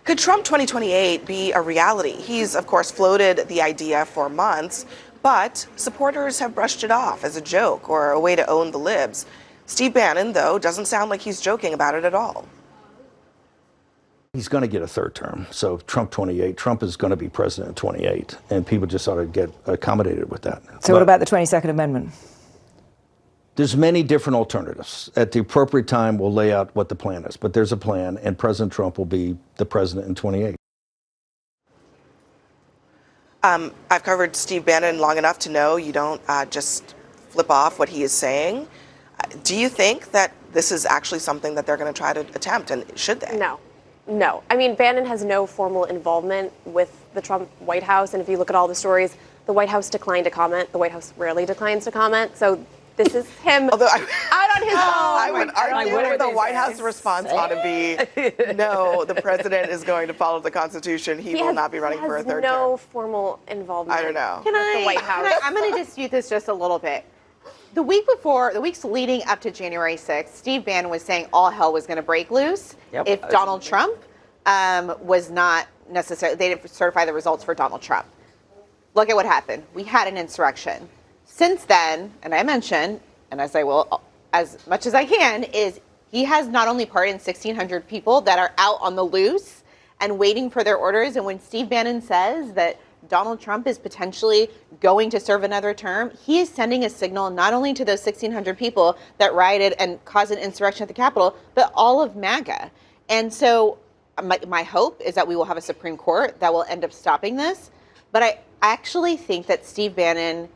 Could Trump 2028 be a reality? He's, of course, floated the idea for months, but supporters have brushed it off as a joke or a way to own the libs. Steve Bannon, though, doesn't sound like he's joking about it at all. He's going to get a third term. So Trump 28, Trump is going to be president in 28, and people just ought to get accommodated with that. So what about the 22nd Amendment? There's many different alternatives. At the appropriate time, we'll lay out what the plan is. But there's a plan, and President Trump will be the president in 28. I've covered Steve Bannon long enough to know you don't just flip off what he is saying. Do you think that this is actually something that they're going to try to attempt, and should they? No. I mean, Bannon has no formal involvement with the Trump White House, and if you look at all the stories, the White House declined to comment. The White House rarely declines to comment, so this is him out on his own. I would argue that the White House response ought to be, no, the president is going to follow the Constitution. He will not be running for a third term. No formal involvement. I don't know. With the White House. I'm going to dispute this just a little bit. The weeks leading up to January 6th, Steve Bannon was saying all hell was going to break loose if Donald Trump was not necessarily, they didn't certify the results for Donald Trump. Look at what happened. We had an insurrection. Since then, and I mentioned, and as I will, as much as I can, is he has not only pardoned 1,600 people that are out on the loose and waiting for their orders. And when Steve Bannon says that Donald Trump is potentially going to serve another term, he is sending a signal not only to those 1,600 people that rioted and caused an insurrection at the Capitol, but all of MAGA. And so my hope is that we will have a Supreme Court that will end up stopping this. But I actually think that Steve Bannon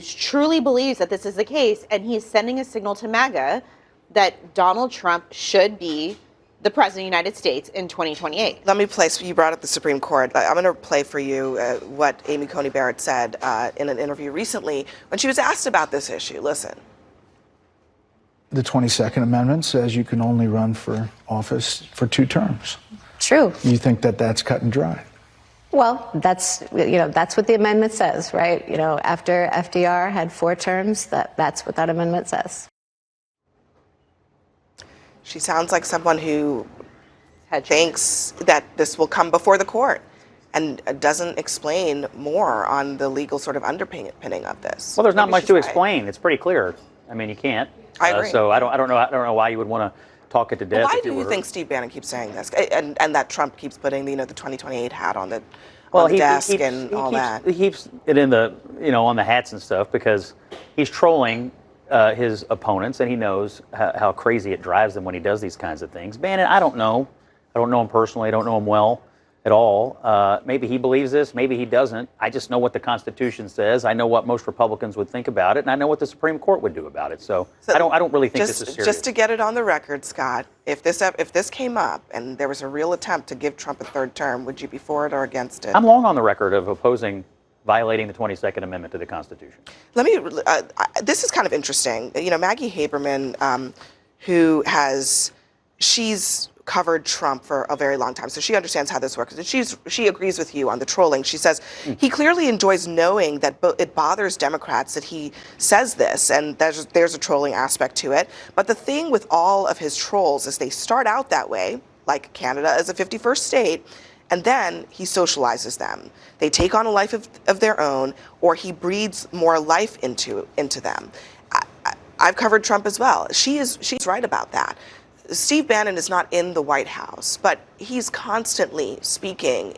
truly believes that this is the case, and he's sending a signal to MAGA that Donald Trump should be the president of the United States in 2028. Let me play, so you brought up the Supreme Court. I'm going to play for you what Amy Coney Barrett said in an interview recently when she was asked about this issue. Listen. The 22nd Amendment says you can only run for office for 2 terms. True. You think that that's cut and dry? Well, that's what the amendment says, right? After FDR had 4 terms, that's what that amendment says. She sounds like someone who thinks that this will come before the court and doesn't explain more on the legal sort of underpinning of this. Well, there's not much to explain. It's pretty clear. I mean, you can't. I agree. So I don't know why you would want to talk it to death. Well, why do you think Steve Bannon keeps saying this, and that Trump keeps putting the 2028 hat on the desk and all that? He keeps it in the on the hats and stuff because he's trolling his opponents, and he knows how crazy it drives them when he does these kinds of things. Bannon, I don't know. I don't know him personally. I don't know him well at all. Maybe he believes this. Maybe he doesn't. I just know what the Constitution says. I know what most Republicans would think about it, and I know what the Supreme Court would do about it. So I don't really think this is serious. Just to get it on the record, Scott, if this came up and there was a real attempt to give Trump a third term, would you be for it or against it? I'm long on the record of opposing violating the 22nd Amendment to the Constitution. This is kind of interesting. Maggie Haberman, she's covered Trump for a very long time, so she understands how this works. And she agrees with you on the trolling. She says he clearly enjoys knowing that it bothers Democrats that he says this, and there's a trolling aspect to it. But the thing with all of his trolls is they start out that way, like Canada is a 51st state, and then he socializes them. They take on a life of their own, or he breathes more life into them. I've covered Trump as well. She's right about that. Steve Bannon is not in the White House, but he's constantly speaking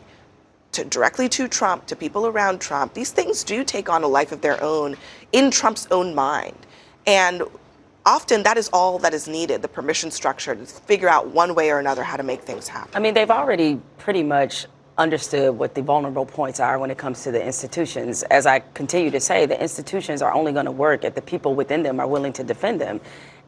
directly to Trump, to people around Trump. These things do take on a life of their own in Trump's own mind. And often that is all that is needed, the permission structure, to figure out one way or another how to make things happen. I mean, they've already pretty much understood what the vulnerable points are when it comes to the institutions. As I continue to say, the institutions are only going to work if the people within them are willing to defend them.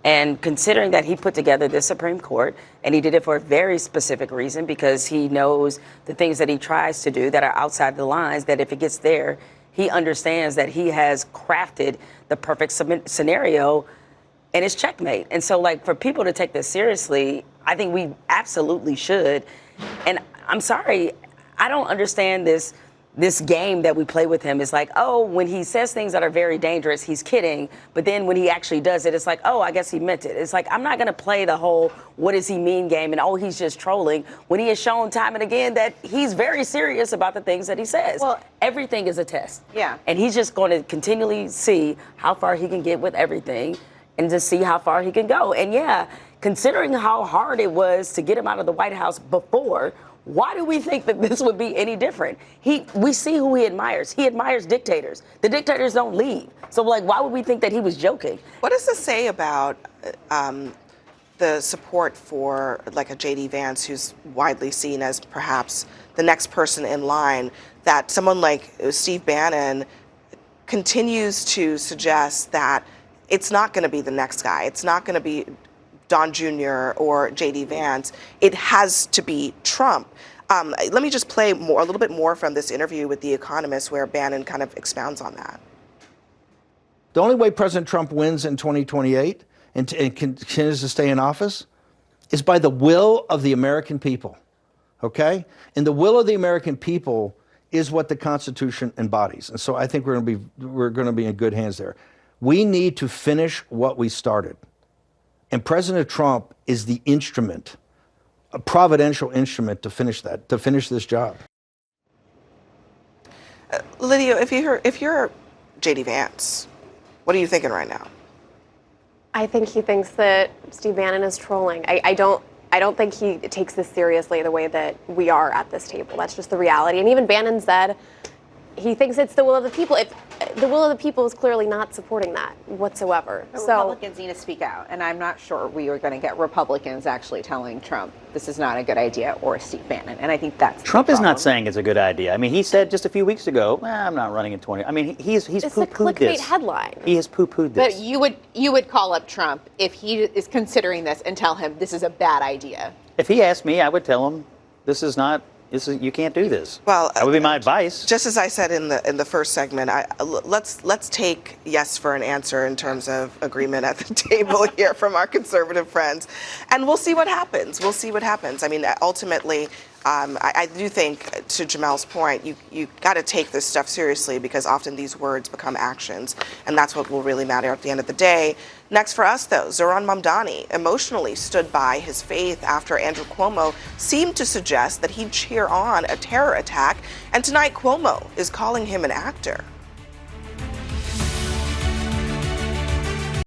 And considering that he put together this Supreme Court, and he did it for a very specific reason, because he knows the things that he tries to do that are outside the lines, that if it gets there, he understands that he has crafted the perfect scenario, and it's checkmate. And so, for people to take this seriously, I think we absolutely should. And I'm sorry, I don't understand this this game that we play with him is like, oh, when he says things that are very dangerous, he's kidding. But then when he actually does it, it's like, oh, I guess he meant it. It's like, I'm not going to play the whole what does he mean game and, oh, he's just trolling, when he has shown time and again that he's very serious about the things that he says. Well, everything is a test. Yeah. And he's just going to continually see how far he can get with everything and just see how far he can go. And yeah, considering how hard it was to get him out of the White House before, why do we think that this would be any different? We see who he admires. He admires dictators. The dictators don't leave. So, like, why would we think that he was joking? What does this say about the support for, like, a J.D. Vance, who's widely seen as perhaps the next person in line, that someone like Steve Bannon continues to suggest that it's not going to be the next guy. It's not going to be Don Jr. or J.D. Vance. It has to be Trump. Let me just play a little bit more from this interview with The Economist where Bannon kind of expounds on that. The only way President Trump wins in 2028 and continues to stay in office is by the will of the American people, okay? And the will of the American people is what the Constitution embodies. And so I think we're going to be in good hands there. We need to finish what we started. And President Trump is the instrument, a providential instrument to finish that, to finish this job. Lydia, if you're J.D. Vance, what are you thinking right now? I think he thinks that Steve Bannon is trolling. I don't think he takes this seriously the way that we are at this table. That's just the reality. And even Bannon said he thinks it's the will of the people. If the will of the people is clearly not supporting that whatsoever. The Republicans need to speak out, and I'm not sure we are going to get Republicans actually telling Trump this is not a good idea, or Steve Bannon, and I think that's Trump is not saying it's a good idea. I mean, he said just a few weeks ago, I'm not running in 20. I mean, he's it's poo-pooed a clickbait this. headline. He has poo-pooed this. But you would call up Trump if he is considering this and tell him this is a bad idea. If he asked me, I would tell him you can't do this. Well, that would be my advice. Just as I said in the first segment, let's take yes for an answer in terms of agreement at the table here from our conservative friends, and we'll see what happens. We'll see what happens. I mean, ultimately, I do think, to Jemele's point, you got to take this stuff seriously because often these words become actions, and that's what will really matter at the end of the day. Next for us, though, Zohran Mamdani emotionally stood by his faith after Andrew Cuomo seemed to suggest that he'd cheer on a terror attack, and tonight Cuomo is calling him an actor.